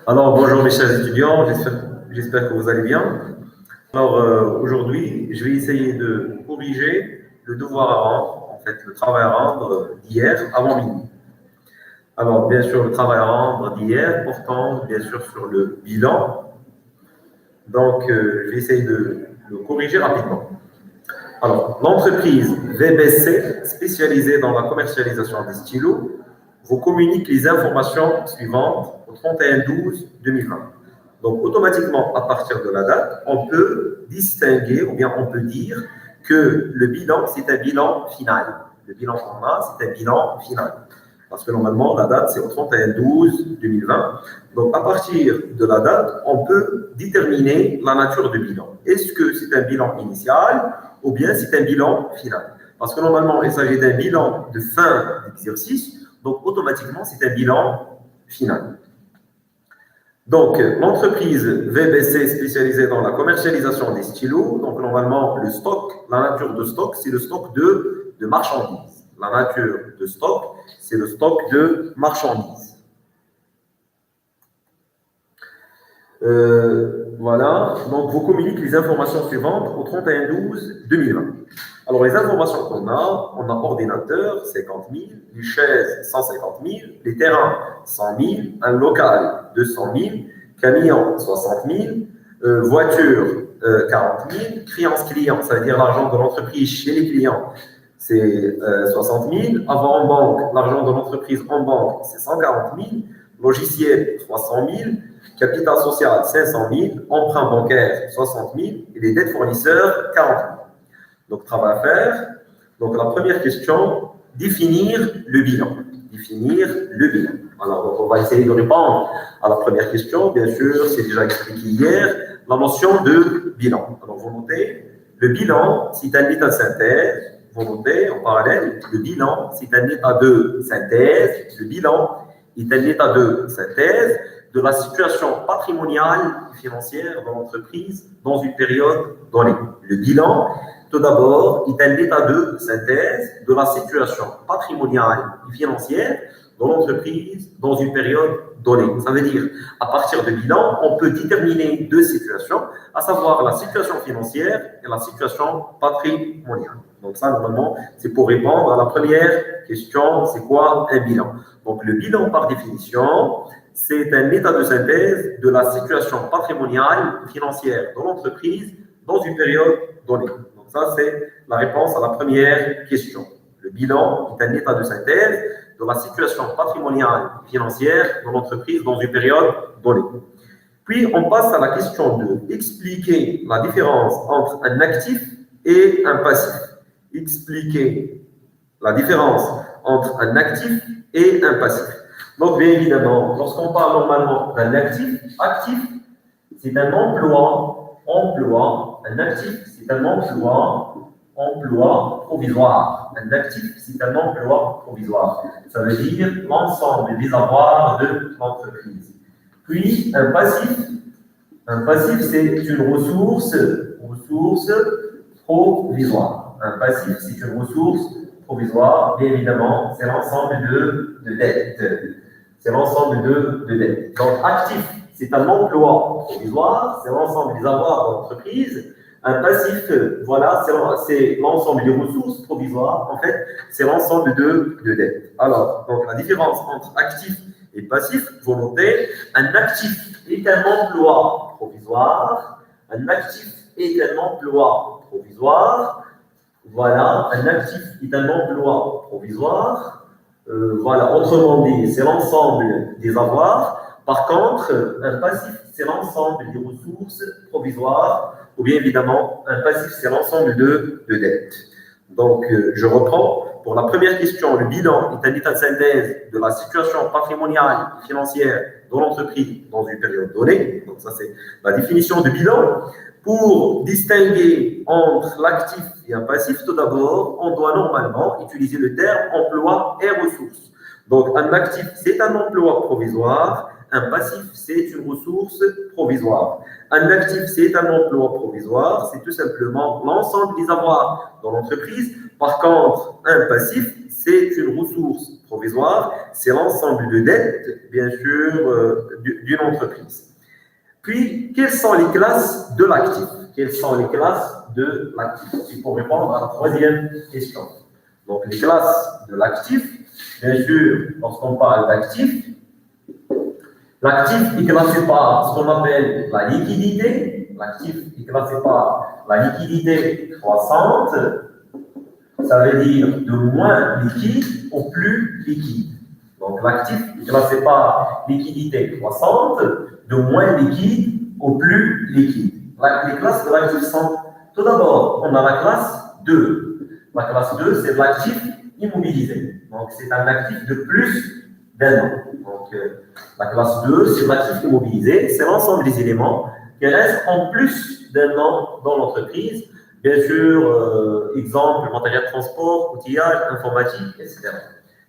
Alors, bonjour mes chers étudiants, j'espère que vous allez bien. Alors, aujourd'hui, je vais essayer de corriger le devoir à rendre, en fait, le travail à rendre d'hier avant minuit. Alors, bien sûr, le travail à rendre d'hier portant, bien sûr, sur le bilan. Donc, je vais essayer de le corriger rapidement. Alors, l'entreprise VBC, spécialisée dans la commercialisation des stylos, vous communique les informations suivantes au 31/12/2020. Donc, automatiquement, à partir de la date, on peut distinguer, ou bien on peut dire que le bilan, c'est un bilan final. Le bilan qu'on a, c'est un bilan final. Parce que normalement, la date, c'est au 31/12/2020. Donc, à partir de la date, on peut déterminer la nature du bilan. Est-ce que c'est un bilan initial ou bien c'est un bilan final? Parce que normalement, il s'agit d'un bilan de fin d'exercice, donc automatiquement, c'est un bilan final. Donc, l'entreprise VBC spécialisée dans la commercialisation des stylos, donc normalement, le stock, la nature de stock, c'est le stock de marchandises. La nature de stock, c'est le stock de marchandises. Voilà, donc vous communique les informations suivantes au 31/12/2020. Alors, les informations qu'on a, on a ordinateur, 50 000, les chaises, 150 000, les terrains, 100 000, un local, 200 000, camion, 60 000, voiture, 40 000, créance client, ça veut dire l'argent de l'entreprise chez les clients, c'est 60 000, avant en banque, l'argent de l'entreprise en banque, c'est 140 000, logiciel, 300 000, capital social, 500 000, emprunt bancaire, 60 000, et les dettes fournisseurs, 40 000. Donc, travail à faire. Donc, la première question, définir le bilan. Définir le bilan. Alors, donc, on va essayer de répondre à la première question. Bien sûr, c'est déjà expliqué hier, la notion de bilan. Alors, vous notez, le bilan, c'est un état de synthèse. Vous notez en parallèle, le bilan, c'est un état de synthèse. Le bilan est un état de synthèse de la situation patrimoniale et financière de l'entreprise dans une période donnée. Le bilan, tout d'abord, est un état de synthèse de la situation patrimoniale et financière de l'entreprise dans une période donnée. Ça veut dire, à partir du bilan, on peut déterminer deux situations, à savoir la situation financière et la situation patrimoniale. Donc ça, normalement, c'est pour répondre à la première question, c'est quoi un bilan? Donc le bilan, par définition, c'est un état de synthèse de la situation patrimoniale et financière de l'entreprise dans une période donnée. Donc ça, c'est la réponse à la première question. Le bilan est un état de synthèse de la situation patrimoniale et financière de l'entreprise dans une période donnée. Puis, on passe à la question de expliquer la différence entre un actif et un passif. Expliquer la différence entre un actif et un passif. Donc, bien évidemment, lorsqu'on parle normalement d'un actif, c'est un emploi, un actif, c'est un emploi provisoire. Un actif, c'est un emploi provisoire. Ça veut dire l'ensemble des avoirs de l'entreprise. Puis, un passif, c'est une ressource provisoire. Un passif, c'est une ressource provisoire. Bien évidemment, c'est l'ensemble de dettes. C'est l'ensemble de dettes. Donc, actif, c'est un emploi provisoire, c'est l'ensemble des avoirs de l'entreprise. Un passif, voilà, c'est l'ensemble des ressources provisoires. En fait, c'est l'ensemble de dettes. Alors, donc, la différence entre actif et passif, vous notez, un actif est un emploi provisoire. Un actif est un emploi provisoire. Voilà, un actif est un emploi provisoire. Voilà, autrement dit, c'est l'ensemble des avoirs. Par contre, un passif, c'est l'ensemble des ressources provisoires, ou bien évidemment, un passif, c'est l'ensemble de dettes. Donc, je reprends. Pour la première question, le bilan est un état de synthèse de la situation patrimoniale et financière de l'entreprise dans une période donnée. Donc, ça, c'est la définition du bilan. Pour distinguer entre l'actif et un passif, tout d'abord, on doit normalement utiliser le terme emploi et ressources. Donc, un actif, c'est un emploi provisoire. Un passif, c'est une ressource provisoire. Un actif, c'est un emploi provisoire. C'est tout simplement l'ensemble des avoirs dans l'entreprise Par contre, un passif, c'est une ressource provisoire, c'est l'ensemble de dettes, bien sûr, d'une entreprise. Puis, quelles sont les classes de l'actif? Quelles sont les classes de l'actif? C'est pour répondre à la troisième question. Donc, les classes de l'actif, bien sûr, lorsqu'on parle d'actif, l'actif est classé par ce qu'on appelle la liquidité. L'actif est classé par la liquidité croissante. Ça veut dire de moins liquide au plus liquide. Donc, l'actif est classé par liquidité croissante, de moins liquide au plus liquide. Les classes de l'actif sont, tout d'abord, on a la classe 2. La classe 2, c'est de l'actif immobilisé. Donc, c'est un actif de plus d'un an. Donc, la classe 2, c'est de l'actif immobilisé. C'est l'ensemble des éléments qui restent en plus d'un an dans l'entreprise. Bien sûr, exemple, matériel de transport, outillage, informatique, etc.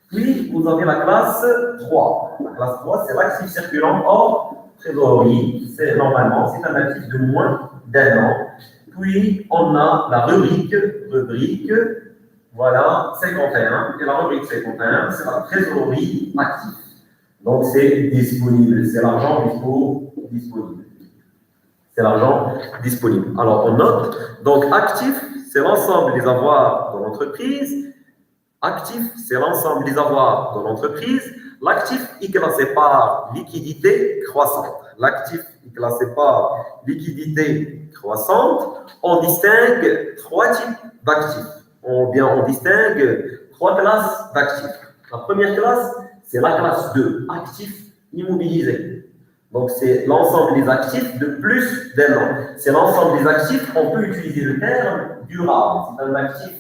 Puis, vous avez la classe 3. La classe 3, c'est l'actif circulant hors trésorerie. C'est normalement, c'est un actif de moins d'un an. Puis, on a la rubrique, voilà, 51. Et la rubrique 51, c'est la trésorerie active. Donc, c'est disponible. C'est l'argent disponible. C'est l'argent disponible. Alors, on note, donc actif, c'est l'ensemble des avoirs de l'entreprise. Actif, c'est l'ensemble des avoirs de l'entreprise. L'actif est classé par liquidité croissante. L'actif est classé par liquidité croissante. On distingue trois types d'actifs. On distingue trois classes d'actifs. La première classe, c'est la classe 2, actifs immobilisés. Donc, c'est l'ensemble des actifs de plus d'un an. C'est l'ensemble des actifs, on peut utiliser le terme durable. C'est un actif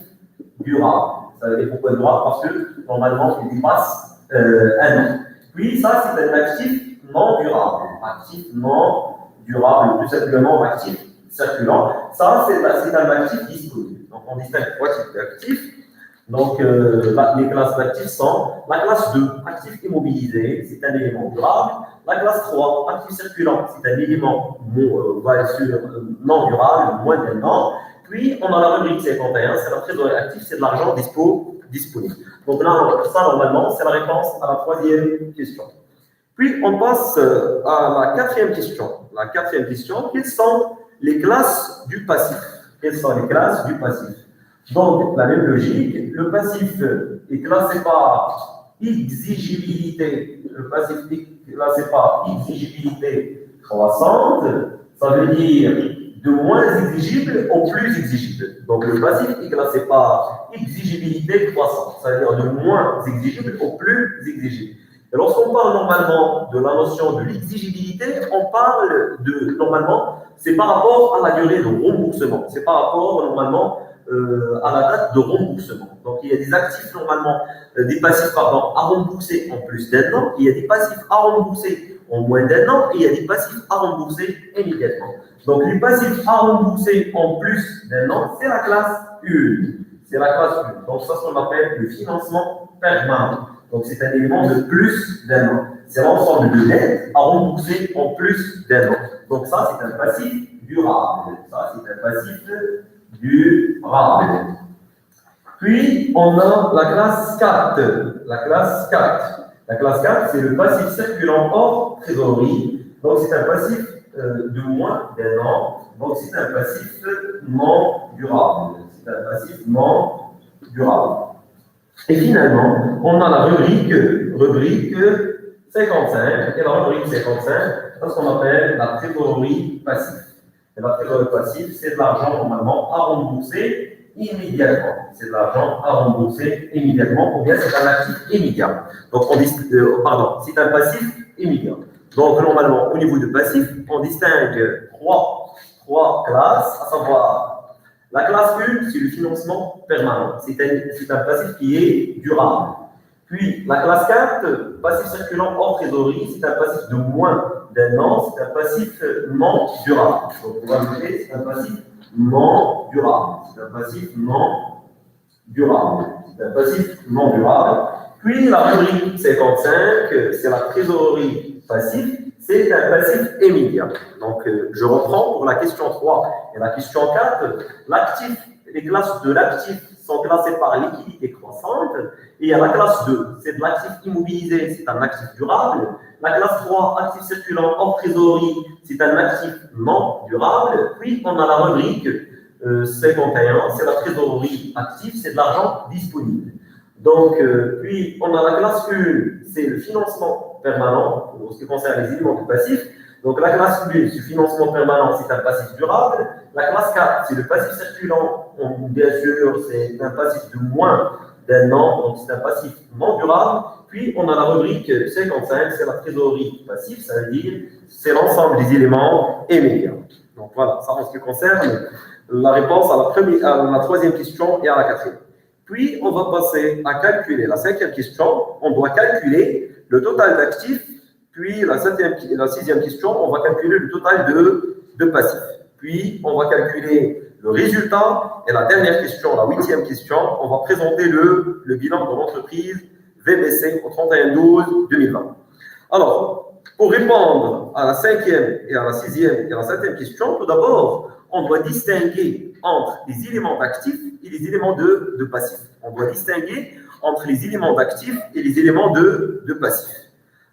durable. Ça veut dire pourquoi durable? Parce que normalement, il dépasse un an. Puis, ça, c'est un actif non durable. Actif non durable, tout simplement actif circulant. Ça, c'est un actif disponible. Donc, on distingue trois types d'actifs. Donc, les classes d'actifs sont la classe 2, actif immobilisé, c'est un élément durable. La classe 3, actif circulant, c'est un élément non durable, moins d'un an. Puis, on a la rubrique 51, c'est la trésorerie active, c'est de l'argent disponible. Donc là, ça, normalement, c'est la réponse à la troisième question. Puis, on passe à la quatrième question. La quatrième question, quelles sont les classes du passif? Quelles sont les classes du passif? Donc, la même logique, le passif est classé par exigibilité. Le passif est classé par exigibilité croissante. Ça veut dire de moins exigible au plus exigible. Donc, le passif est classé par exigibilité croissante. Ça veut dire de moins exigible au plus exigible. Et lorsqu'on parle normalement de la notion de l'exigibilité, on parle de, normalement, c'est par rapport à la durée de remboursement. C'est par rapport, normalement, à la date de remboursement. Donc, il y a des actifs, normalement, des passifs, à rembourser en plus d'un an, il y a des passifs à rembourser en moins d'un an, et il y a des passifs à rembourser immédiatement. Donc, les passifs à rembourser en plus d'un an, c'est la classe 1. C'est la classe 1. Donc, ça, c'est ce qu'on appelle le financement permanent. Donc, c'est un élément de plus d'un an. C'est l'ensemble de dettes à rembourser en plus d'un an. Donc, ça, c'est un passif durable. Ça, c'est un passif durable. Puis, on a la classe 4. La classe 4. La classe 4, c'est le passif circulant hors trésorerie. Donc, c'est un passif de moins d'un an. Donc, c'est un passif non durable. C'est un passif non durable. Et finalement, on a la rubrique 55. Et la rubrique 55, c'est ce qu'on appelle la trésorerie passive. Et la trésorerie passive, c'est de l'argent normalement à rembourser immédiatement. C'est de l'argent à rembourser immédiatement, ou bien c'est un actif immédiat. Donc, c'est un passif immédiat. Donc, normalement, au niveau de passif, on distingue trois classes, à savoir la classe 1, c'est le financement permanent. C'est un passif qui est durable. Puis, la classe 4, passif circulant hors trésorerie, c'est un passif de moins d'un an, c'est un passif non durable. Donc, on va noter, c'est un passif non durable. C'est un passif non durable. C'est un passif non durable. Puis, la rubrique 55, c'est la trésorerie passive, c'est un passif immédiat. Donc, je reprends pour la question 3 et la question 4. L'actif, les classes de l'actif sont classés par liquidité croissante. Et il y a la classe 2, c'est de l'actif immobilisé, c'est un actif durable. La classe 3, actif circulant hors trésorerie, c'est un actif non durable. Puis on a la rubrique 51, c'est la trésorerie active, c'est de l'argent disponible. Donc, puis on a la classe 1, c'est le financement permanent, en ce qui concerne les éléments du passif. Donc, la classe 1, c'est le financement permanent, c'est un passif durable. La classe 4, c'est le passif circulant. Bien sûr, c'est un passif de moins d'un an, donc c'est un passif non durable. Puis, on a la rubrique 55, c'est la trésorerie passive, ça veut dire c'est l'ensemble des éléments immédiats. Donc, voilà, ça en ce qui concerne la réponse à la troisième question et à la quatrième. Puis, on va passer à calculer la cinquième question. On doit calculer le total d'actifs. Puis, la sixième question, on va calculer le total de passifs. Puis, on va calculer le résultat. Et la dernière question, la huitième question, on va présenter le bilan de l'entreprise VBC au 31/12/2020. Alors, pour répondre à la cinquième et à la sixième et à la septième question, tout d'abord, on doit distinguer entre les éléments d'actifs et les éléments de passifs. On doit distinguer entre les éléments d'actifs et les éléments de passifs.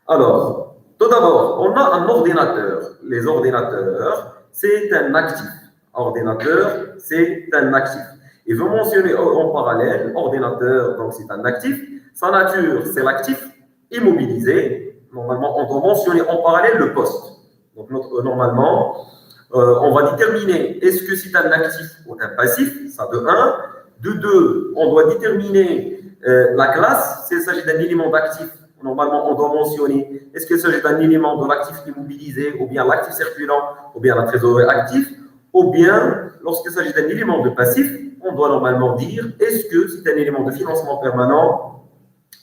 Alors, tout d'abord, on a un ordinateur. Les ordinateurs, c'est un actif. Ordinateur, c'est un actif. Et vous mentionnez en parallèle, ordinateur, donc c'est un actif. Sa nature, c'est l'actif immobilisé. Normalement, on doit mentionner en parallèle le poste. Donc, normalement, on va déterminer est-ce que c'est un actif ou un passif, ça de 1. De 2, on doit déterminer la classe, s'il s'agit d'un élément d'actif. Normalement, on doit mentionner est-ce qu'il s'agit d'un élément de l'actif immobilisé, ou bien l'actif circulant, ou bien la trésorerie active, ou bien, lorsqu'il s'agit d'un élément de passif, on doit normalement dire est-ce que c'est un élément de financement permanent,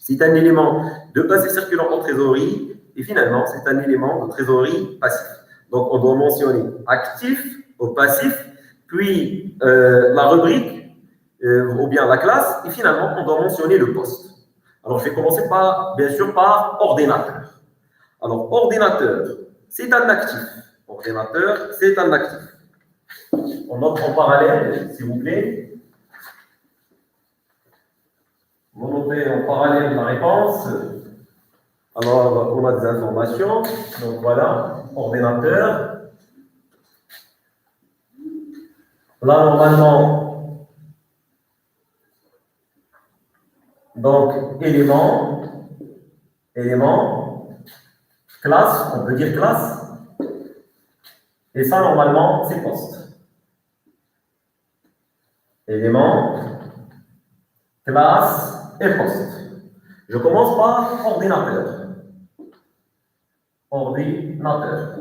c'est un élément de passif circulant en trésorerie, et finalement, c'est un élément de trésorerie passif. Donc, on doit mentionner actif ou passif, puis la rubrique, ou bien la classe, et finalement, on doit mentionner le poste. Alors, je vais commencer bien sûr, par ordinateur. Alors, ordinateur, c'est un actif. Ordinateur, c'est un actif. On note en parallèle, s'il vous plaît. Vous notez en parallèle la réponse. Alors, on a des informations. Donc, voilà, ordinateur. Là, normalement, donc, élément, classe, on peut dire classe. Et ça, normalement, c'est poste. Élément, classe et poste. Je commence par ordinateur. Ordinateur.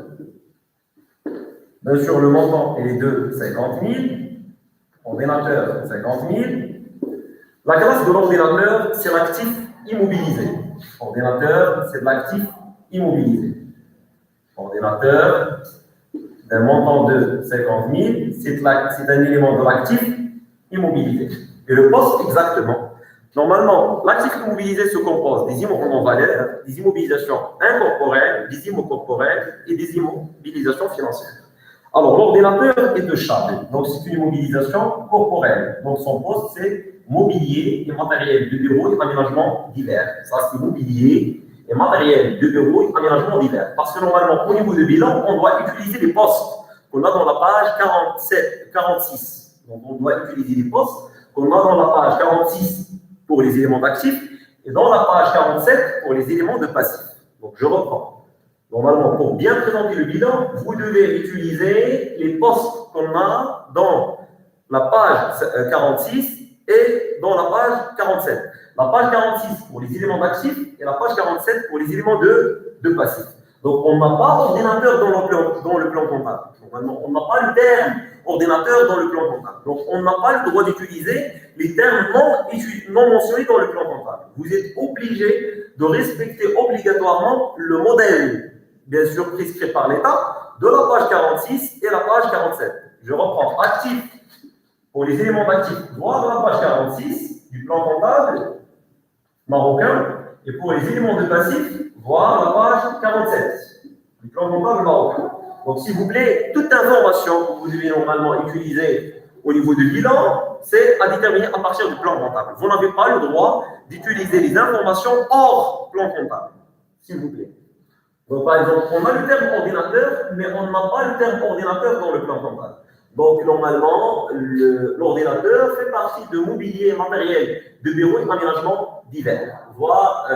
Bien sûr, le montant est de 50 000. Ordinateur, 50 000. La classe de l'ordinateur, c'est l'actif immobilisé. Ordinateur, c'est de l'actif immobilisé. Ordinateur, d'un montant de 50 000, c'est un élément de l'actif immobilisé. Et le poste, exactement. Normalement, l'actif immobilisé se compose des immeubles en valeur, des immobilisations incorporelles, des immocorporelles et des immobilisations financières. Alors, l'ordinateur est de charge, donc c'est une immobilisation corporelle. Donc, son poste, c'est mobilier et matériel de bureau et aménagement divers. Ça, c'est mobilier et matériel de bureau et aménagement divers. Parce que normalement, au niveau de bilan, on doit utiliser les postes qu'on a dans la page 46. Donc, on doit utiliser les postes qu'on a dans la page 46 pour les éléments d'actifs et dans la page 47 pour les éléments de passifs. Donc, je reprends. Normalement, pour bien présenter le bilan, vous devez utiliser les postes qu'on a dans la page 46 et dans la page 47. La page 46 pour les éléments d'actifs et la page 47 pour les éléments de passifs. Donc, on n'a pas d'ordinateur dans le plan comptable. Normalement, on n'a pas le terme ordinateur dans le plan comptable. Donc, on n'a pas le droit d'utiliser les termes non mentionnés dans le plan comptable. Vous êtes obligé de respecter obligatoirement le modèle, bien sûr prescrit par l'État, de la page 46 et la page 47. Je reprends actif pour les éléments d'actifs, voir dans la page 46 du plan comptable marocain, et pour les éléments de passifs, voir la page 47 du plan comptable marocain. Donc, s'il vous plaît, toute information que vous devez normalement utiliser au niveau du bilan, c'est à déterminer à partir du plan comptable. Vous n'avez pas le droit d'utiliser les informations hors plan comptable, s'il vous plaît. Donc, par exemple, on a le terme ordinateur, mais on n'a pas le terme ordinateur dans le plan comptable. Donc, normalement, l'ordinateur fait partie de mobilier matériel de bureau et aménagement divers, voire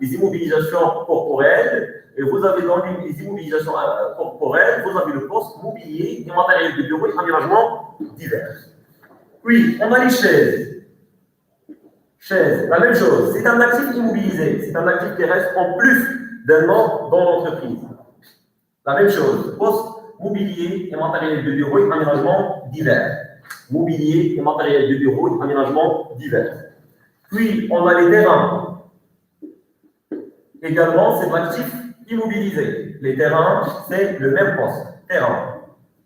les immobilisations corporelles. Et vous avez dans les immobilisations corporelles, vous avez le poste mobilier et matériel de bureau et aménagement divers. Puis, on a les chaises. Chaises, la même chose. C'est un actif immobilisé. C'est un actif terrestre en plus d'un an dans l'entreprise. La même chose. Poste mobilier et matériel de bureau et aménagement divers. Mobilier et matériel de bureau et aménagement divers. Puis, on a les terrains. Également, c'est l'actif immobilisé. Les terrains, c'est le même poste. Terrain.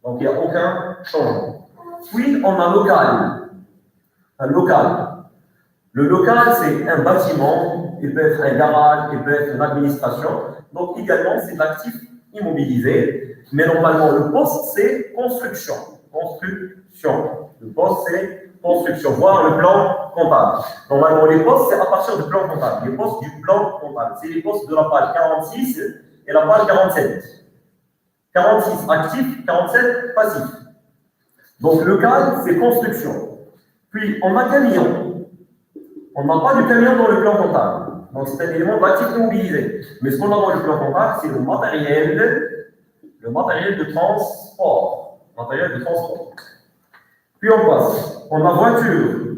Donc, il n'y a aucun changement. Puis, on a local. Un local. Le local, c'est un bâtiment, il peut être un garage, il peut être une administration. Donc, également, c'est l'actif immobilisé. Mais normalement, le poste, c'est construction. Construction. Le poste, c'est construction, voire le plan comptable. Normalement, les postes, c'est à partir du plan comptable. Les postes du plan comptable, c'est les postes de la page 46 et la page 47. 46 actifs, 47 passifs. Donc, local, c'est construction. Puis, on a camion. On n'a pas de camion dans le plan comptable. Donc, c'est un élément d'actif immobilisé. Mais ce qu'on a dans le plan comptable, c'est le matériel de transport. Matériel de transport. Puis, on passe. On a voiture.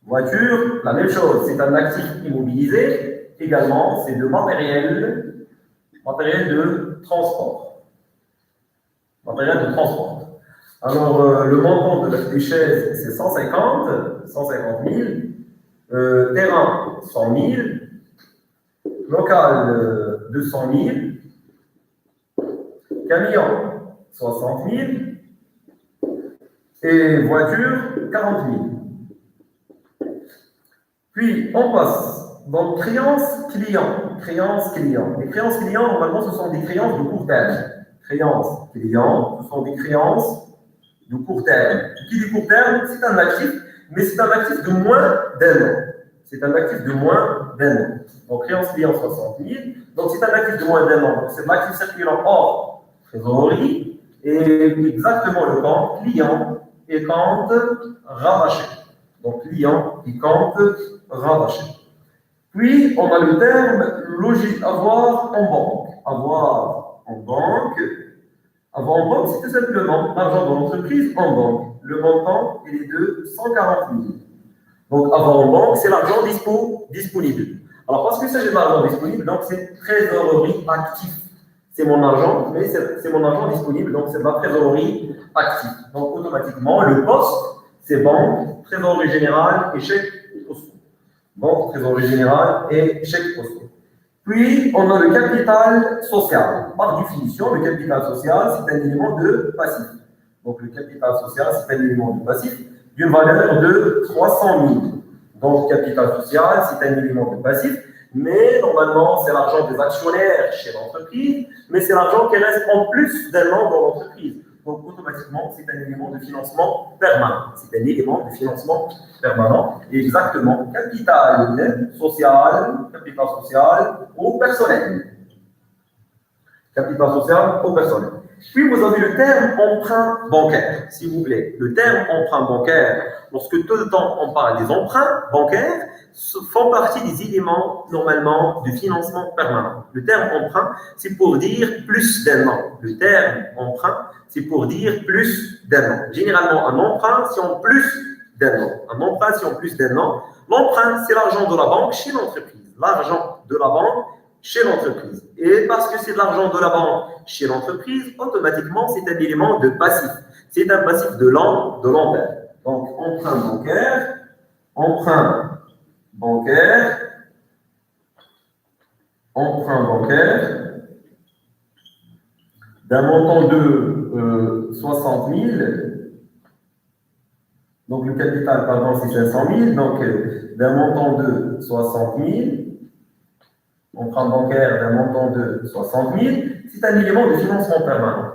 Voiture, la même chose. C'est un actif immobilisé. Également, c'est de matériel de transport. Matériel de transport. Alors, le montant des chaises, c'est 150 000. Terrain, 100 000. Local, 200 000. Camion, 60 000. Et voiture, 40 000. Puis, on passe. Donc, créances clients. Créances clients. Les créances clients, normalement, ce sont des créances de court terme. Créances clients, ce sont des créances de court terme. Qui dit court terme, c'est un actif, mais c'est un actif de moins d'un an. C'est un actif de moins d'un an. Donc, créance client 60 000. Donc, c'est un actif de moins d'un an. Donc, c'est l'actif circulant hors trésorerie et exactement le compte client et compte rattaché. Donc, client et compte rattaché. Puis, on a le terme logique, avoir en banque. Avoir en banque. Avoir en banque, c'est tout simplement l'argent de l'entreprise en banque. Le montant, il est de 140 000. Donc, avoir en banque, c'est l'argent disponible. Alors, parce que c'est de l'argent disponible, donc c'est trésorerie active. C'est mon argent, mais c'est mon argent disponible, donc c'est de la trésorerie active. Donc, automatiquement, le poste, c'est banque, trésorerie générale et chèque postaux. Banque, trésorerie générale et chèque postaux. Puis, on a le capital social. Par définition, le capital social, c'est un élément de passif. Donc, le capital social, c'est un élément de passif d'une valeur de 300 000. Donc, capital social, c'est un élément de passif, mais normalement, c'est l'argent des actionnaires chez l'entreprise, mais c'est l'argent qui reste en plus d'un an dans l'entreprise. Donc, automatiquement, c'est un élément de financement permanent. C'est un élément de financement permanent. Et exactement, capital social au personnel. Capital social au personnel. Puis, vous avez le terme emprunt bancaire, s'il vous plaît. Le terme emprunt bancaire, lorsque tout le temps on parle des emprunts bancaires, font partie des éléments, normalement, de financement permanent. Le terme emprunt, c'est pour dire plus d'un an. Le terme emprunt, c'est pour dire plus d'un an. Généralement, un emprunt, c'est en plus d'un an. Un emprunt, c'est en plus d'un an. L'emprunt, c'est l'argent de la banque chez l'entreprise. L'argent de la banque chez l'entreprise. Et parce que c'est de l'argent de la banque chez l'entreprise, automatiquement, c'est un élément de passif. C'est un passif de long terme. Donc, emprunt bancaire, d'un montant de 60 000. Donc, le capital, pardon, c'est 500 000. Donc, d'un montant de 60 000. Emprunt bancaire d'un montant de 60 000, c'est un élément de financement permanent.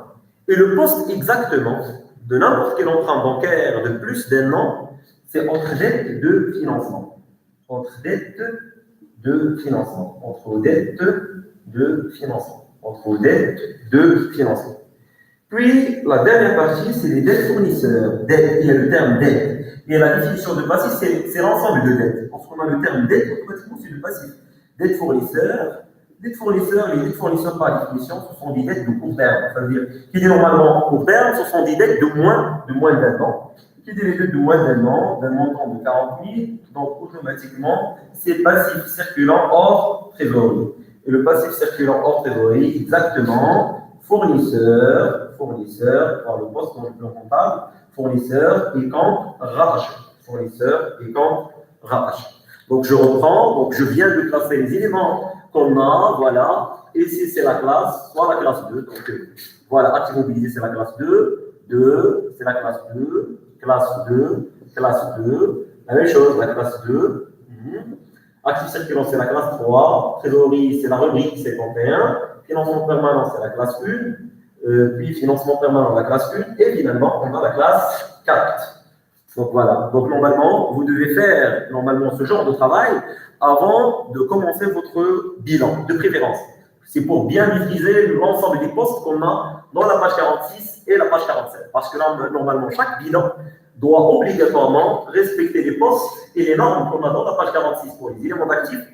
Et le poste exactement de n'importe quel emprunt bancaire de plus d'un an, c'est entre dettes de financement. Entre dettes de financement. Entre dettes de financement. Entre dettes de financement. Puis, la dernière partie, c'est les dettes fournisseurs. Dette, il y a le terme dette. Et la définition de passif, c'est l'ensemble de dettes. Lorsqu'on a le terme dette, automatiquement, c'est le passif. Dette fournisseur. Dettes fournisseurs, les dettes fournisseurs par définition, ce sont des dettes de court terme. Ça veut dire, qui dit normalement court terme, ce sont des dettes de moins d'un an. Qui dit les dettes de moins d'un an, d'un montant de 40 000, donc automatiquement, c'est passif circulant hors trésorerie. Et le passif circulant hors trésorerie, exactement, fournisseur, par le poste dans le plan comptable, fournisseur et compte rattaché. Fournisseur et compte rattaché. Donc je reprends, donc je viens de classer les éléments qu'on a, voilà, et si c'est la classe, soit la classe 2, donc voilà, actif mobilisé c'est la classe 2, c'est la classe 2, classe 2, la même chose, la classe 2, actif circulant c'est la classe 3, trésorerie c'est la rubrique 51, financement permanent c'est la classe 1, puis financement permanent la classe 1, et finalement on a la classe 4. Donc voilà, donc normalement, vous devez faire ce genre de travail avant de commencer votre bilan, de préférence. C'est pour bien maîtriser l'ensemble des postes qu'on a dans la page 46 et la page 47. Parce que là, normalement, chaque bilan doit obligatoirement respecter les postes et les normes qu'on a dans la page 46 pour les éléments d'actifs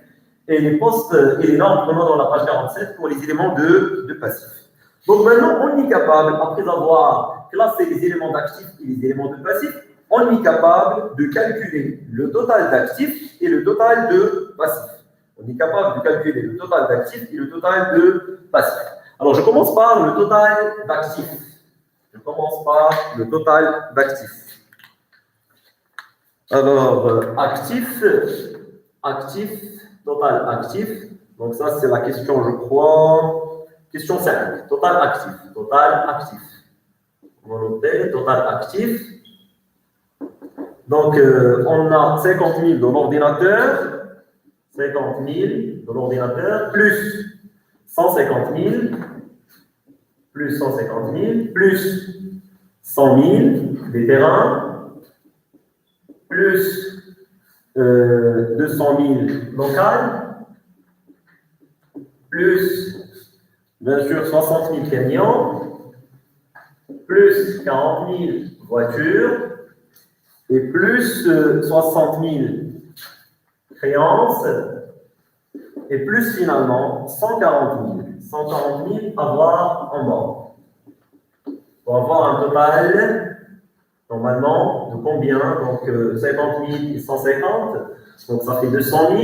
et les postes et les normes qu'on a dans la page 47 pour les éléments de passifs. Donc maintenant, on est capable, après avoir classé les éléments d'actifs et les éléments de passifs, on est capable de calculer le total d'actifs et le total de passifs. On est capable de calculer le total d'actifs et le total de passifs. Alors, je commence par le total d'actifs. Alors, total actif. Donc ça, c'est la question, je crois, question 5. Total actif. On va noter, total actif. Donc, on a 50 000 dans l'ordinateur, plus 150 000, plus 100 000 des terrains, plus 200 000 locales, plus, bien sûr, 60 000 camions, plus 40 000 voitures, et plus 60 000 créances, et plus finalement 140 000 avoirs en banque. Pour avoir un total, normalement, de combien? Donc 50 000 et 150, donc ça fait 200 000,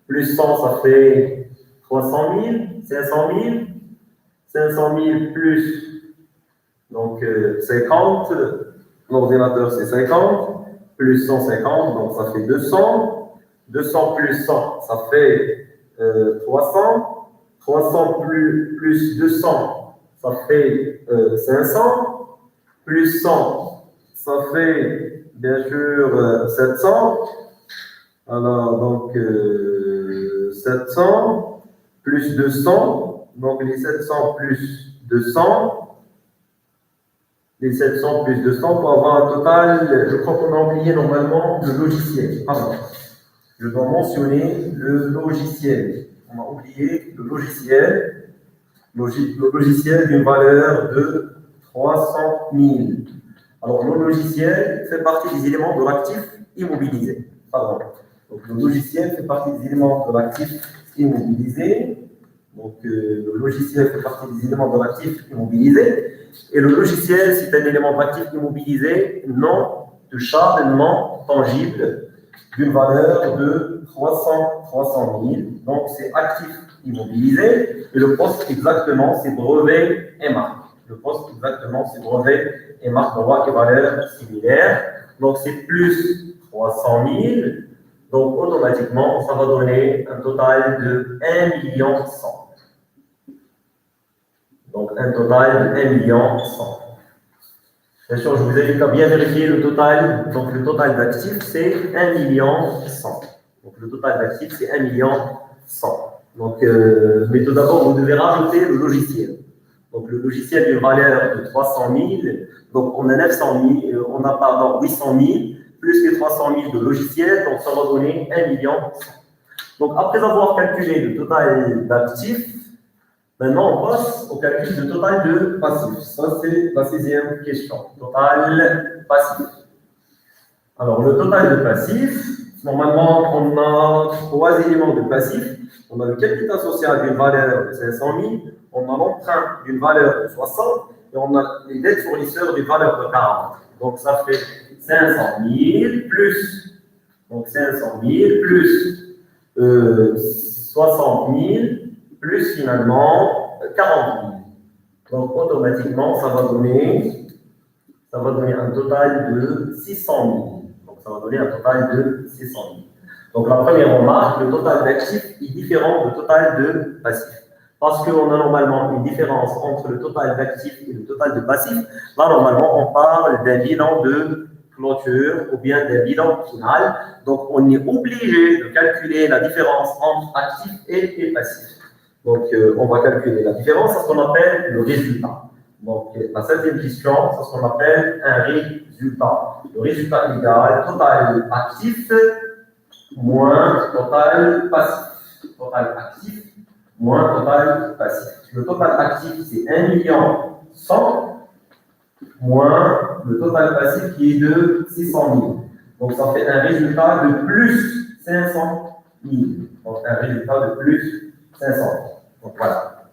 plus 100, ça fait 300 000, 500 000 plus, donc 50, l'ordinateur c'est 50, plus 150, donc ça fait 200. 200 plus 100, ça fait 300. 300 plus 200, ça fait 500. Plus 100, ça fait bien sûr 700. Alors, donc 700 plus 200, donc les 700 plus 200. Les 700 plus 200 pour avoir un total, je crois qu'on a oublié normalement le logiciel. Pardon. Je dois mentionner le logiciel. On a oublié le logiciel. Le logiciel d'une valeur de 300 000. Alors, le logiciel fait partie des éléments de l'actif immobilisé. Pardon. Donc, le logiciel fait partie des éléments de l'actif immobilisé. Donc, le logiciel fait partie des éléments de l'actif immobilisé. Et le logiciel, c'est un élément d'actif immobilisé non touchable, non tangible, d'une valeur de 300 000. Donc, c'est actif immobilisé. Et le poste exactement, c'est brevet et marque. Le poste exactement, c'est brevet et marque de droit et valeur similaire. Donc, c'est plus 300 000. Donc, automatiquement, ça va donner un total de 1 100 000. Donc, un total de 1 100 000. Bien sûr, je vous invite à bien vérifier le total. Donc, le total d'actifs, c'est 1 100 000. Donc, le total d'actifs, c'est 1 100 000. Donc, mais tout d'abord, vous devez rajouter le logiciel. Donc, le logiciel d'une valeur de 300 000, donc on a 900 000, on a pardon, 800 000, plus les 300 000 de logiciel, donc ça va donner 1 million. Donc, après avoir calculé le total d'actifs, maintenant on passe au calcul du total de passifs. Ça, c'est la 6e question. Total passif. Alors, le total de passifs, normalement, on a 3 éléments de passifs. On a le capital social d'une valeur de 500 000, on a l'emprunt d'une valeur de 60 et on a les dettes fournisseurs d'une valeur de 40. Donc, ça fait 500 000 plus, donc 500 000 plus 60 000 plus finalement 40 000. Donc, automatiquement, ça va donner un total de 600 000. Donc, ça va donner un total de 600 000. Donc, la première remarque, le total d'actifs est différent du total de passifs. Parce qu'on a normalement une différence entre le total d'actifs et le total de passifs. Là, normalement, on parle d'un bilan de clôture ou bien d'un bilan final. Donc, on est obligé de calculer la différence entre actifs et passifs. Donc, on va calculer la différence, c'est ce qu'on appelle le résultat. Donc, la 7e question, c'est ce qu'on appelle un résultat. Le résultat égal total actif moins total passif. Total actif moins total passif. Le total actif, c'est 1 100 000 moins le total passif qui est de 600 000. Donc, ça fait un résultat de plus 500 000. Donc, un résultat de plus 500 000. Donc, voilà.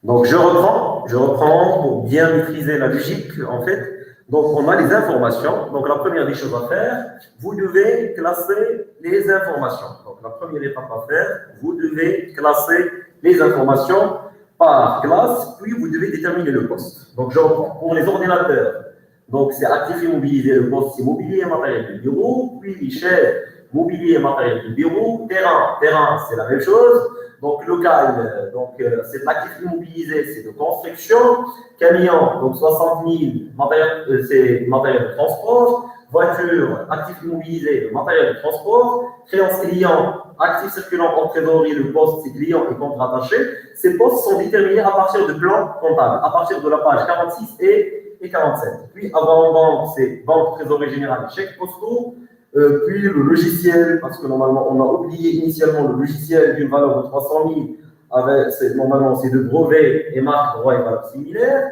Donc, je reprends pour bien maîtriser la logique, en fait. Donc, on a les informations. Donc, la première des choses à faire, vous devez classer les informations. Donc, la première étape à faire, vous devez classer les informations par classe, puis vous devez déterminer le poste. Donc, je reprends. Pour les ordinateurs, donc c'est actif immobilisé, le poste c'est mobilier et matériel de bureau, puis les chaises, mobilier et matériel de bureau, terrain, c'est la même chose. Donc, local, c'est de l'actif immobilisé, c'est de construction. Camion, donc 60 000, c'est matériel de transport. Voiture, actif immobilisé, matériel de transport. Créance client, actif circulant en trésorerie, le poste, c'est client et compte rattaché. Ces postes sont déterminés à partir de plans comptables, à partir de la page 46 et 47. Puis, avant banque, c'est banque, trésorerie générale, chèques postaux. Puis le logiciel, parce que normalement on a oublié initialement le logiciel d'une valeur de 300 000, normalement c'est de brevets et marques, droits et valeurs similaires.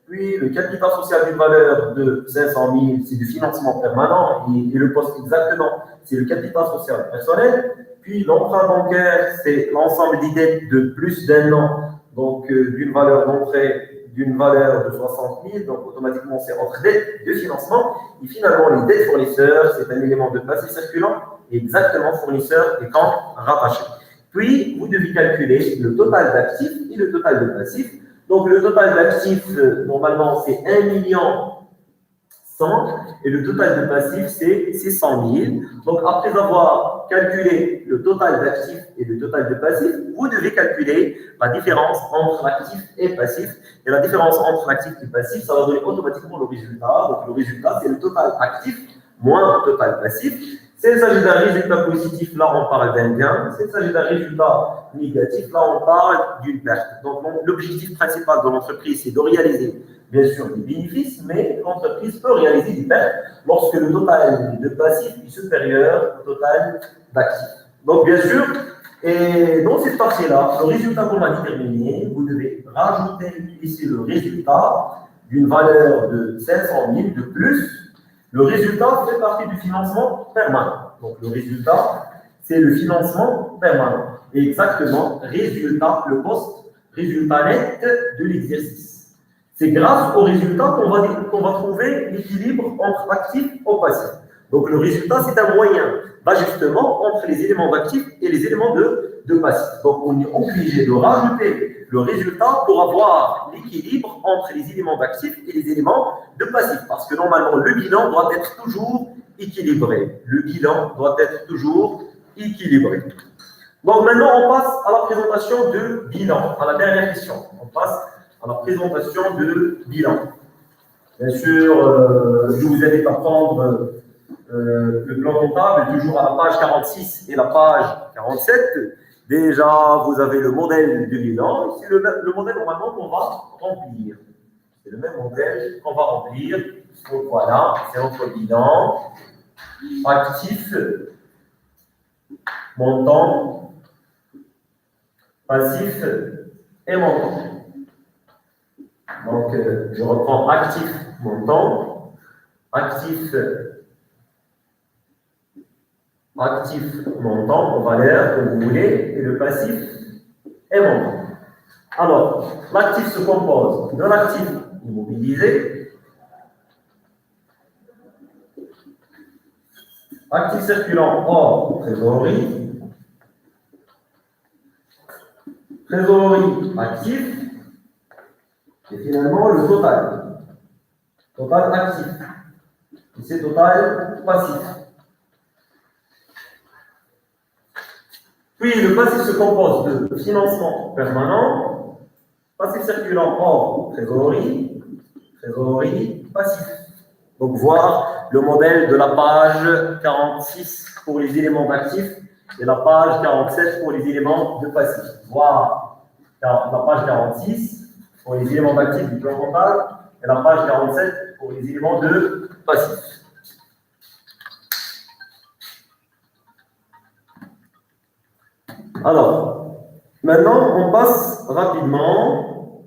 Puis le capital social d'une valeur de 500 000, c'est du financement permanent, et le poste exactement, c'est le capital social personnel. Puis l'emprunt bancaire, c'est l'ensemble des dettes de plus d'1 an, donc d'une valeur d'entrée d'une valeur de 60 000, donc automatiquement c'est entre dettes de financement, et finalement les dettes fournisseurs, c'est un élément de passif circulant, exactement fournisseur et compte rattaché. Puis, vous devez calculer le total d'actifs et le total de passifs. Donc, le total d'actifs, normalement, c'est 1 100 et le total de passifs, c'est 600 000. Donc, après avoir calculé le total d'actifs et le total de passifs, vous devez calculer la différence entre l'actif et passif. Et la différence entre l'actif et passif, ça va donner automatiquement le résultat. Donc, le résultat, c'est le total actif moins le total passif. S'il s'agit d'un résultat positif, là, on parle d'un gain. S'il s'agit d'un résultat négatif, là, on parle d'une perte. Donc, l'objectif principal de l'entreprise, c'est de réaliser, bien sûr, des bénéfices, mais l'entreprise peut réaliser des pertes lorsque le total de passif est supérieur au total d'actifs. Donc, bien sûr, et dans cette partie-là, le résultat qu'on a déterminé, vous devez rajouter ici le résultat d'une valeur de 500 000 de plus. Le résultat fait partie du financement permanent. Donc, le résultat, c'est le financement permanent. Et exactement, résultat, le poste, résultat net de l'exercice. C'est grâce au résultat qu'on va trouver l'équilibre entre actif et passif. Donc, le résultat, c'est un moyen d'ajustement entre les éléments d'actif et les éléments de passif. Donc, on est obligé de rajouter le résultat pour avoir l'équilibre entre les éléments d'actif et les éléments de passif. Parce que normalement, le bilan doit être toujours équilibré. Le bilan doit être toujours équilibré. Donc, maintenant, on passe à la présentation de bilan, à la dernière question. On passe à la présentation de bilan. Bien sûr, je vous invite à prendre le plan comptable, toujours à la page 46 et la page 47. Déjà, vous avez le modèle du bilan. C'est le modèle normalement qu'on va remplir. C'est le même modèle qu'on va remplir. Donc voilà, c'est notre bilan. Actif, montant, passif et montant. Donc, je reprends actif, montant, actif, montant, en valeur, que vous voulez, et le passif est montant. Alors, l'actif se compose de l'actif immobilisé, actif circulant hors trésorerie, trésorerie actif, et finalement le total. Total actif. Et c'est total passif. Puis le passif se compose de financement permanent, passif circulant hors trésorerie, trésorerie passif. Donc voir le modèle de la page 46 pour les éléments d'actifs et la page 47 pour les éléments de passif. Voir la page 46 pour les éléments d'actifs du plan comptable et la page 47 pour les éléments de passif. Alors, maintenant, on passe rapidement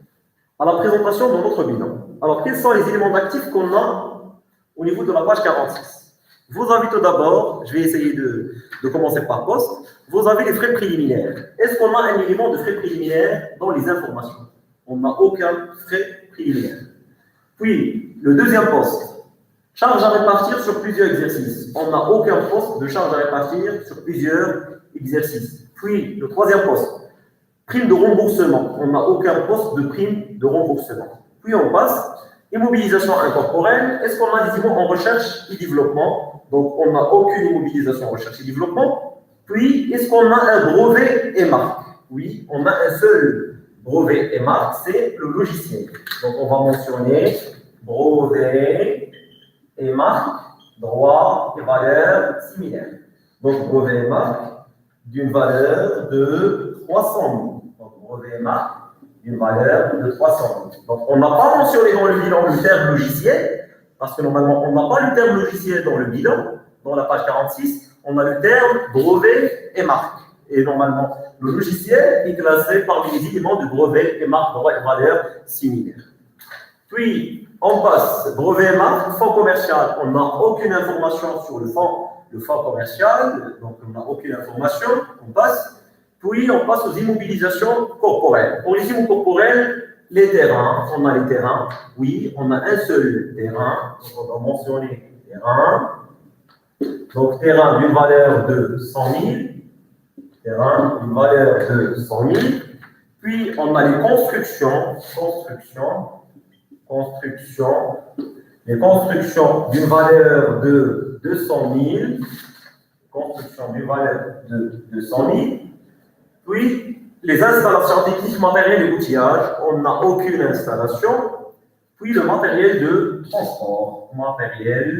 à la présentation de notre bilan. Alors, quels sont les éléments d'actifs qu'on a au niveau de la page 46? Vous avez tout d'abord, je vais essayer de commencer par poste, vous avez les frais préliminaires. Est-ce qu'on a un élément de frais préliminaires dans les informations? On n'a aucun frais préliminaire. Puis, le deuxième poste, charge à répartir sur plusieurs exercices. On n'a aucun poste de charge à répartir sur plusieurs exercices. Puis, le troisième poste, prime de remboursement. On n'a aucun poste de prime de remboursement. Puis, on passe, immobilisation incorporelle. Est-ce qu'on a des immobilisations en recherche et développement? Donc, on n'a aucune immobilisation en recherche et développement. Puis, est-ce qu'on a un brevet et marque? Oui, on a un seul brevet et marque, c'est le logiciel. Donc, on va mentionner brevet et marque, droit et valeur similaires. Donc, brevet et marque d'une valeur de 300 000. Donc, brevet et marque d'une valeur de 300 000. Donc, on n'a pas mentionné dans le bilan le terme logiciel, parce que normalement, on n'a pas le terme logiciel dans le bilan, dans la page 46, on a le terme brevet et marque. Et normalement, le logiciel est classé parmi les éléments de brevet et marque, droit et valeur similaires. Puis, on passe brevet et marque, fonds commercial. On n'a aucune information sur le fonds commercial, donc on n'a aucune information. On passe. Puis, on passe aux immobilisations corporelles. Pour les immobilisations corporelles, les terrains, on a les terrains. Oui, on a un seul terrain. Donc, on va mentionner terrain. Donc, terrain d'une valeur de 100 000. Terrain d'une valeur de 100 000. Puis, on a les constructions. Les constructions d'une valeur de 200 000. Construction d'une valeur de 200 000. Puis, les installations techniques, matériel et outillage, on n'a aucune installation. Puis, le matériel de transport. Matériel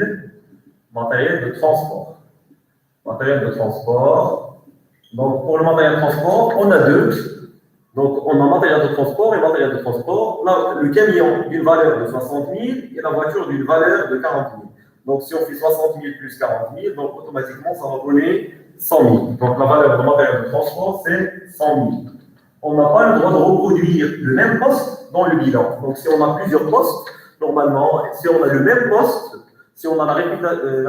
de transport. Donc, pour le matériel de transport, on a deux. Donc, on a matériel de transport et matériel de transport. Là, le camion d'une valeur de 60 000 et la voiture d'une valeur de 40 000. Donc, si on fait 60 000 plus 40 000, donc automatiquement, ça va donner 100 000. Donc, la valeur de matériel de transport, c'est 100 000. On n'a pas le droit de reproduire le même poste dans le bilan. Donc, si on a plusieurs postes, normalement, si on a le même poste, si on a la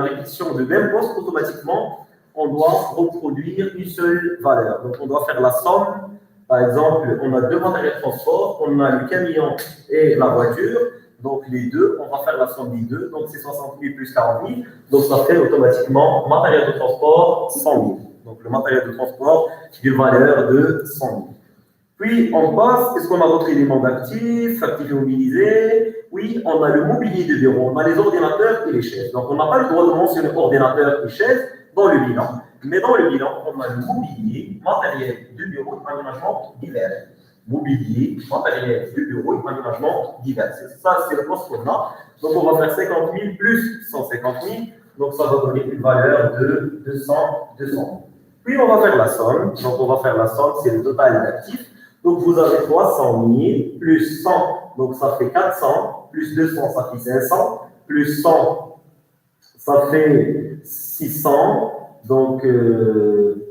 répétition de même poste, automatiquement, on doit reproduire une seule valeur. Donc, on doit faire la somme. Par exemple, on a deux matériels de transport, on a le camion et la voiture. Donc, les deux, on va faire la somme des deux. Donc, c'est 60 000 plus 40 000. Donc, ça fait automatiquement matériel de transport 100 000. Donc, le matériel de transport d'une valeur de 100 000. Puis, on passe, est-ce qu'on a d'autres éléments d'actifs, actifs immobilisés? Oui, on a le mobilier de bureau, on a les ordinateurs et les chaises. Donc, on n'a pas le droit de mentionner ordinateurs et chaises dans le bilan. Mais dans le bilan, on a le mobilier, matériel de bureau et aménagement divers. Mobilier, matériel de bureau et aménagement divers. Ça, c'est le poste qu'on a. Donc, on va faire 50 000 plus 150 000. Donc, ça va donner une valeur de 200 000. Puis on va faire la somme. Donc on va faire la somme, c'est le total d'actifs. Donc vous avez 300 000 plus 100, donc ça fait 400, plus 200, ça fait 500, plus 100, ça fait 600, donc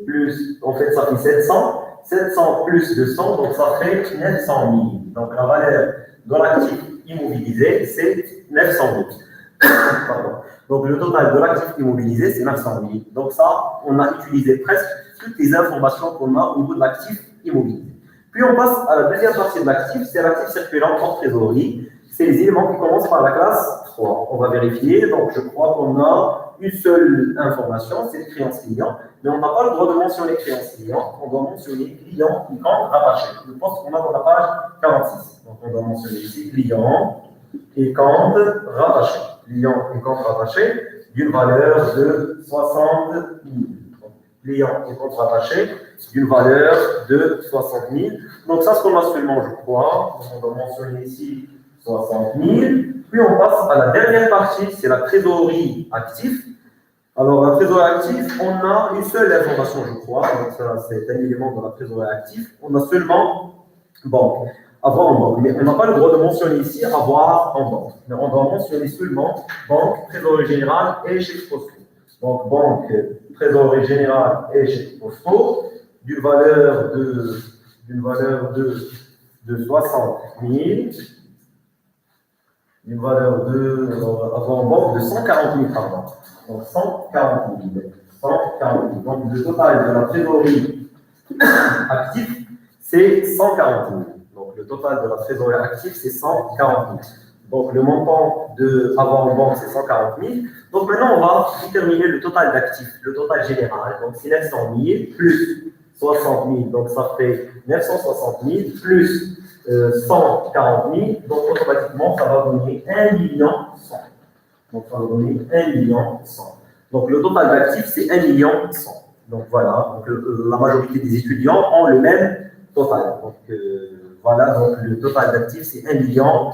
plus, en fait ça fait 700, 700 plus 200, donc ça fait 900 000. Donc la valeur de l'actif immobilisé, c'est 900 000. Pardon. Donc le total de l'actif immobilisé, c'est 900 000. Donc ça, on a utilisé presque toutes les informations qu'on a au niveau de l'actif immobilisé. Puis on passe à la deuxième partie de l'actif, c'est l'actif circulant hors trésorerie. C'est les éléments qui commencent par la classe 3. On va vérifier. Donc je crois qu'on a une seule information, c'est les créances clients. Mais on n'a pas le droit de mentionner créances clients. On doit mentionner client et compte rattaché. Je pense qu'on a dans la page 46. Donc on doit mentionner ici client et compte rattaché. Client et compte rattaché d'une valeur de 60 000. Client et compte rattaché d'une valeur de 60 000. Donc ça, ce qu'on a seulement, je crois. Donc, on doit mentionner ici 60 000. Puis on passe à la dernière partie, c'est la trésorerie active. Alors, la trésorerie active, on a une seule information, je crois. Donc ça, c'est un élément de la trésorerie active. On a seulement banque, avoir en banque. Mais on n'a pas le droit de mentionner ici avoir en banque. Mais on doit mentionner seulement banque, trésorerie générale et chèques postaux. Donc, banque, trésorerie générale et chèques postaux d'une valeur de 60 000, d'une valeur de, avoir en banque de 140 000, pardon. Donc, 140 000. 140 000. Donc, le total de la trésorerie active, c'est 140 000. Donc, le total de la trésorerie active, c'est 140 000. Donc, le montant de avoir en banque, c'est 140 000. Donc, maintenant, on va déterminer le total d'actifs, le total général. Donc, c'est 900 000 plus 60 000. Donc, ça fait 960 000 plus 140 000. Donc, automatiquement, ça va donner 1 100 000. Donc, ça va donner 1 100 000. Donc, le total d'actifs, c'est 1 100 000. Donc, voilà. Donc, la majorité des étudiants ont le même total. Donc, voilà. Donc, le total d'actifs, c'est 1 100 000.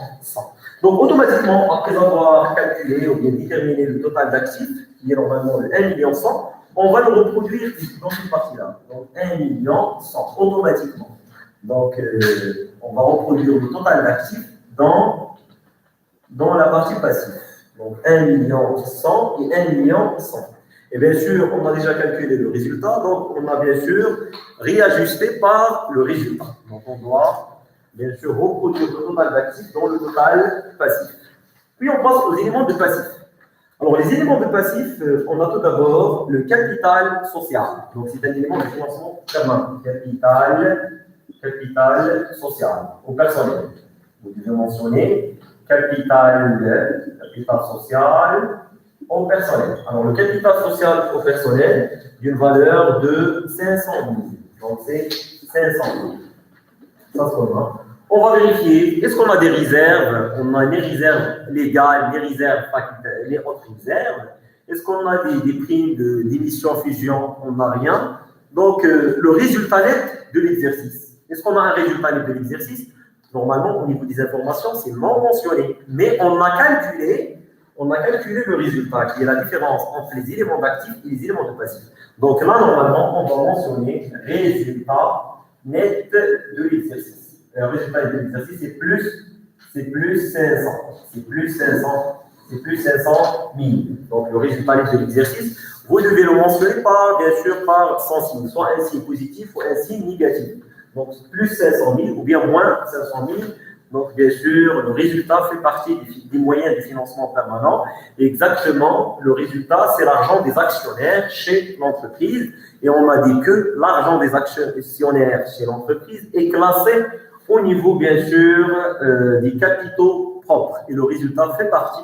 Donc, automatiquement, après avoir calculé ou bien déterminé le total d'actifs, qui est normalement le 1 100 000, on va le reproduire dans cette partie-là. Donc, 1 100 000, automatiquement. Donc, on va reproduire le total d'actifs dans la partie passive. Donc, 1 100 000 et 1 100 000. Et bien sûr, on a déjà calculé le résultat, donc on a bien sûr réajusté par le résultat. Donc, on doit bien sûr reproduire le total d'actifs dans le total passif. Puis, on passe aux éléments de passif. Alors, les éléments de passif, on a tout d'abord le capital social. Donc, c'est un élément de financement permanent. Capital social, au personnel. Vous devez mentionner capital social au personnel. Alors, le capital social au personnel d'une valeur de 500 000. Donc, c'est 500 000. Ça, c'est qu'on a. On va vérifier, est-ce qu'on a des réserves? On a les réserves légales, les réserves facultatives, les autres réserves. Est-ce qu'on a des primes d'émission fusion? On n'a rien. Donc, le résultat net de l'exercice. Est-ce qu'on a un résultat net de l'exercice? Normalement, au niveau des informations, c'est non mentionné. Mais on a calculé le résultat, qui est la différence entre les éléments d'actifs et les éléments de passifs. Donc là, normalement, on va mentionner résultat net de l'exercice. Le résultat de l'exercice, c'est plus 500. C'est plus 500 000. Donc, le résultat net de l'exercice, vous devez le mentionner bien sûr, par 100 signes, soit un signe positif ou un signe négatif. Donc, plus 500 000 ou bien moins 500 000. Donc, bien sûr, le résultat fait partie des moyens de financement permanent. Et exactement, le résultat, c'est l'argent des actionnaires chez l'entreprise. Et on a dit que l'argent des actionnaires chez l'entreprise est classé au niveau, bien sûr, des capitaux propres. Et le résultat fait partie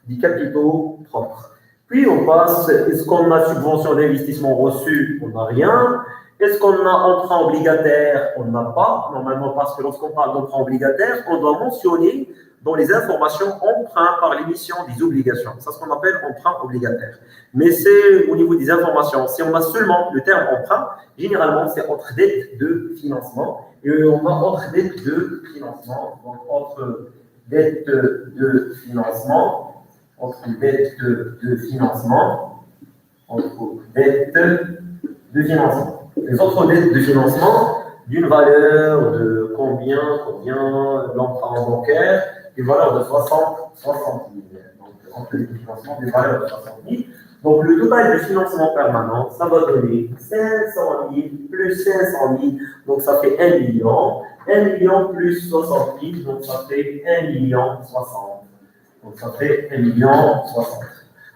des capitaux propres. Puis, on passe, est-ce qu'on a subvention d'investissement reçu? On n'a rien. Est-ce qu'on a emprunt obligataire? On n'a pas, normalement, parce que lorsqu'on parle d'emprunt obligataire, on doit mentionner dans les informations emprunt par l'émission des obligations. C'est ce qu'on appelle emprunt obligataire. Mais c'est au niveau des informations. Si on a seulement le terme emprunt, généralement, c'est entre dette de financement. Et on a entre dette de financement. Donc, entre dette de financement, entre dette de financement. Les autres dettes de financement, d'une valeur de combien l'emprunt bancaire, une valeur de 60 000. Donc, entre les financements, des valeurs de 60 000. Donc, le total de financement permanent, ça va donner 500 000 plus 500 000, donc ça fait 1 million. 1 million plus 60 000, donc ça fait 1 million 60. Donc, ça fait 1 million 60. Ça,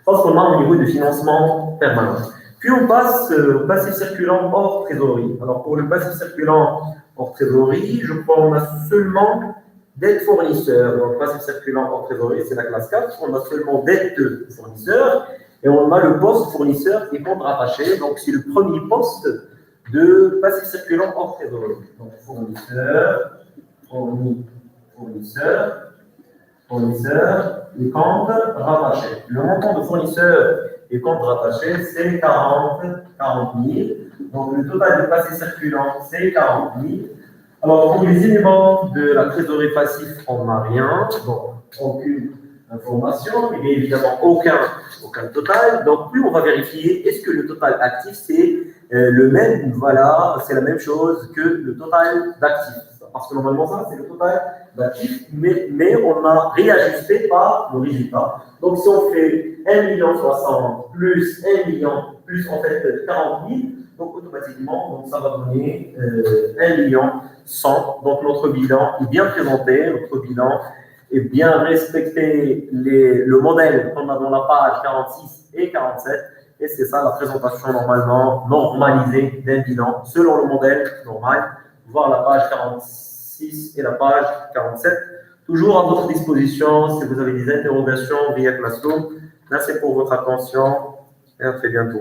c'est ce qu'on a au niveau de financement permanent. Puis, on passe au passif circulant hors trésorerie. Alors, pour le passif circulant hors trésorerie, je crois qu'on a seulement dette fournisseur. Donc, passif circulant hors trésorerie, c'est la classe 4. On a seulement dette fournisseur et on a le poste fournisseur et compte rattaché. Donc, c'est le premier poste de passif circulant hors trésorerie. Donc, fournisseur et compte rattaché. Le montant de fournisseur et compte rattaché, c'est 40 000. Donc, le total de passif circulant, c'est 40 000. Alors, pour les éléments de la trésorerie passive, on n'a rien, donc aucune information, il n'y a évidemment aucun total. Donc, plus on va vérifier, est-ce que le total actif, c'est le même, voilà, c'est la même chose que le total d'actifs. Parce que normalement, ça, c'est le total d'actifs, mais on a réajusté par le résultat. Donc, si on fait 1 60 000 plus 1 million, plus en fait 40 000, donc automatiquement, donc ça va donner 1 100 000. Donc, notre bilan est bien présenté, notre bilan est bien respecté le modèle qu'on a dans la page 46 et 47. Et c'est ça la présentation normalement normalisée d'un bilan selon le modèle normal, voir la page 46 et la page 47. Toujours à votre disposition si vous avez des interrogations via Classroom. Merci pour votre attention et à très bientôt.